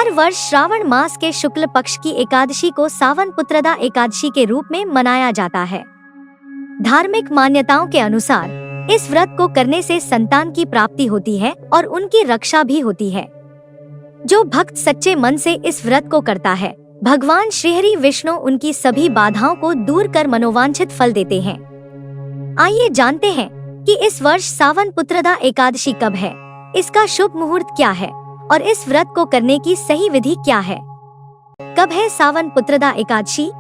हर वर्ष श्रावण मास के शुक्ल पक्ष की एकादशी को सावन पुत्रदा एकादशी के रूप में मनाया जाता है। धार्मिक मान्यताओं के अनुसार इस व्रत को करने से संतान की प्राप्ति होती है और उनकी रक्षा भी होती है। जो भक्त सच्चे मन से इस व्रत को करता है, भगवान श्रीहरि विष्णु उनकी सभी बाधाओं को दूर कर मनोवांछित फल देते हैं। आइए जानते हैं कि इस वर्ष सावन पुत्रदा एकादशी कब है, इसका शुभ मुहूर्त क्या है और इस व्रत को करने की सही विधि क्या है। कब है सावन पुत्रदा एकादशी?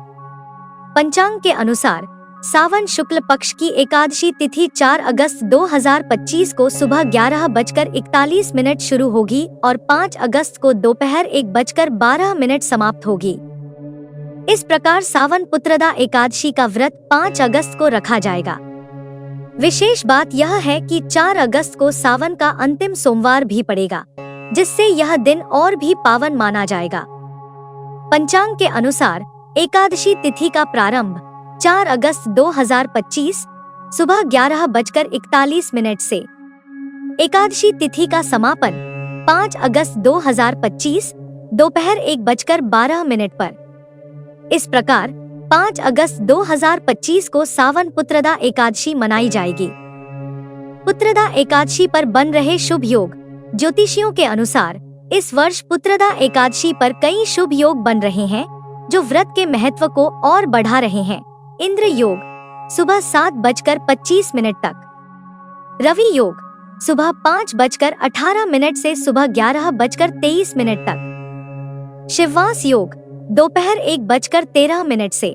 पंचांग के अनुसार सावन शुक्ल पक्ष की एकादशी तिथि 4 अगस्त 2025 को सुबह 11:41 शुरू होगी और 5 अगस्त को दोपहर 1:12 समाप्त होगी। इस प्रकार सावन पुत्रदा एकादशी का व्रत 5 अगस्त को रखा जाएगा। विशेष बात यह है कि 4 अगस्त को सावन का अंतिम सोमवार भी पड़ेगा, जिससे यह दिन और भी पावन माना जाएगा। पंचांग के अनुसार एकादशी तिथि का प्रारंभ 4 अगस्त 2025 सुबह 11:41 से, एकादशी तिथि का समापन 5 अगस्त 2025 दोपहर 1:12 पर। इस प्रकार 5 अगस्त 2025 को सावन पुत्रदा एकादशी मनाई जाएगी। पुत्रदा एकादशी पर बन रहे शुभ योग। ज्योतिषियों के अनुसार इस वर्ष पुत्रदा एकादशी पर कई शुभ योग बन रहे हैं, जो व्रत के महत्व को और बढ़ा रहे हैं। इंद्र योग सुबह 7:25 तक, रवि योग सुबह 5:18 से सुबह 11:23 तक, शिववास योग दोपहर 1:13 से।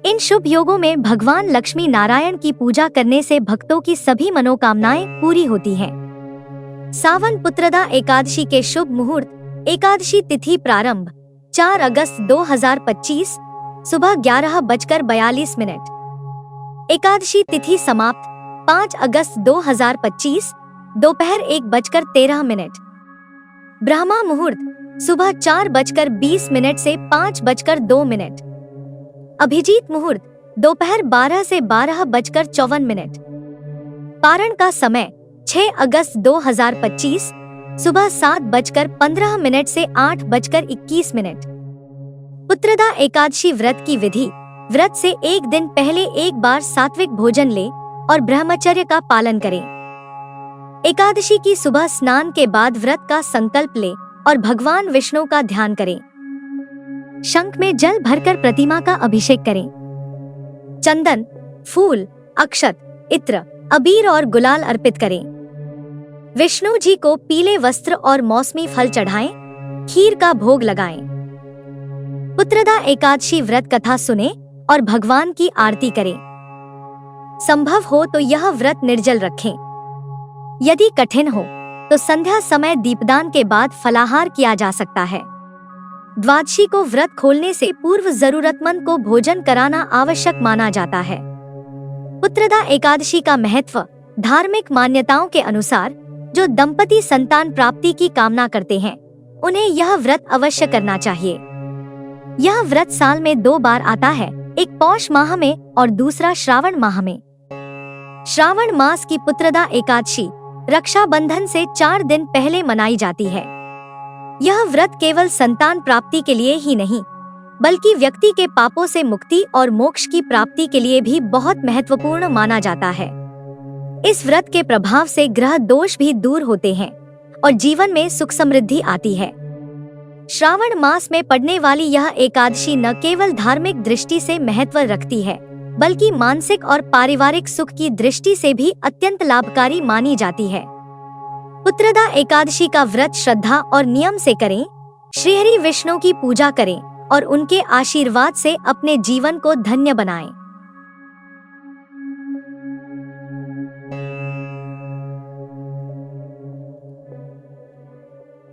इन शुभ योगों में भगवान लक्ष्मी नारायण की पूजा करने से भक्तों की सभी मनोकामनाएं पूरी होती हैं। सावन पुत्रदा एकादशी के शुभ मुहूर्त। एकादशी तिथि प्रारंभ 4 अगस्त 2025 सुबह 11:42। एकादशी तिथि समाप्त 5 अगस्त 2025 दोपहर 1:13। ब्रह्मा मुहूर्त सुबह 4:20 से 5:02। अभिजीत मुहूर्त दोपहर 12 से 12:54। पारण का समय 6 अगस्त 2025 सुबह 7:15 से 8:21। पुत्रदा एकादशी व्रत की विधि। व्रत से एक दिन पहले एक बार सात्विक भोजन लें और ब्रह्मचर्य का पालन करें। एकादशी की सुबह स्नान के बाद व्रत का संकल्प लें और भगवान विष्णु का ध्यान करें। शंख में जल भरकर प्रतिमा का अभिषेक करें। चंदन, फूल, अक्षत, इत्र, अबीर और गुलाल अर्पित करें। विष्णु जी को पीले वस्त्र और मौसमी फल चढ़ाएं। खीर का भोग लगाएं। पुत्रदा एकादशी व्रत कथा सुने और भगवान की आरती करें। संभव हो तो यह व्रत निर्जल रखें। यदि कठिन हो तो संध्या समय दीपदान के बाद फलाहार किया जा सकता है। द्वादशी को व्रत खोलने से पूर्व जरूरतमंद को भोजन कराना आवश्यक माना जाता है। पुत्रदा एकादशी का महत्व। धार्मिक मान्यताओं के अनुसार जो दंपति संतान प्राप्ति की कामना करते हैं, उन्हें यह व्रत अवश्य करना चाहिए। यह व्रत साल में 2 बार आता है, एक पौष माह में और दूसरा श्रावण माह में। श्रावण मास की पुत्रदा एकादशी रक्षाबंधन से 4 दिन पहले मनाई जाती है। यह व्रत केवल संतान प्राप्ति के लिए ही नहीं, बल्कि व्यक्ति के पापों से मुक्ति और मोक्ष की प्राप्ति के लिए भी बहुत महत्वपूर्ण माना जाता है। इस व्रत के प्रभाव से ग्रह दोष भी दूर होते हैं और जीवन में सुख समृद्धि आती है। श्रावण मास में पड़ने वाली यह एकादशी न केवल धार्मिक दृष्टि से महत्व रखती है, बल्कि मानसिक और पारिवारिक सुख की दृष्टि से भी अत्यंत लाभकारी मानी जाती है। पुत्रदा एकादशी का व्रत श्रद्धा और नियम से करें। श्रीहरि विष्णु की पूजा करें और उनके आशीर्वाद से अपने जीवन को धन्य बनाएं।